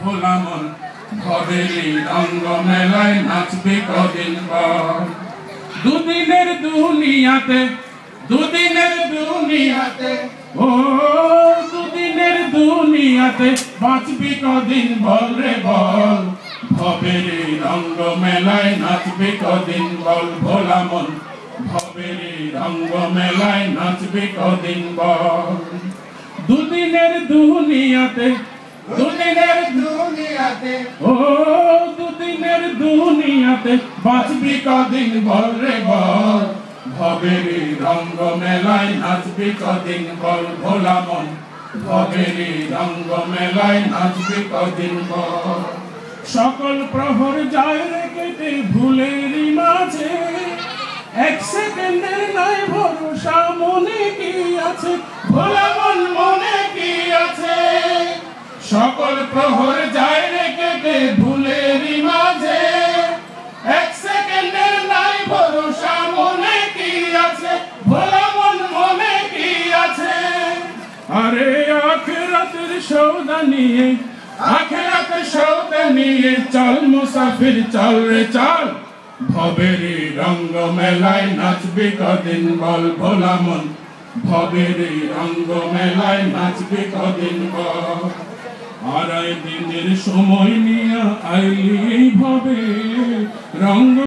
ভোলা মন ভবেরি রঙ্গ মেলায় নাচবে কদিন পর। দুদিনের দুনিয়াতে ও দুদিনের দুনিয়াতে বাঁচবি কদিন বল রে বল। ভবেরি রঙ্গ মেলায় নাচবি কদিন বল ভোলা মন ভবেরি রঙ্গ মেলায় নাচবি কদিন বল। দুদিনের দুনিয়াতে ও দুদিনের দুনিয়াতে বাঁচবি কদিন বল রে বল। ভবেরি রঙ্গ মেলায় নাচবি কদিন বল ভোলা মন ভবেরি রঙ্গ মেলায় নাচবি কদিন বল। সকল প্রহর যায় রে কেটে ভুলেরই মাঝে, এক সেকেন্ডের নাই ভরসা মনে কি আছে ভোলা মন মনে কি আছে। সকল প্রহর যায় রে কেটে ভুলেরই মাঝে, এক সেকেন্ডের নাই ভরসা মনে কি আছে ভোলা মন মনে কি আছে। আরে আখিরাতের সওদা নিয়ে চল মুসাফির চল রে চল। ভবেরি রঙ্গ মেলায় নাচবি কদিন বল ভোলা মন ভবেরি রঙ্গ মেলায় নাচবি কদিন বল। আড়াই দিনের সময় নিয়ে আইলি ভবে রঙ্গ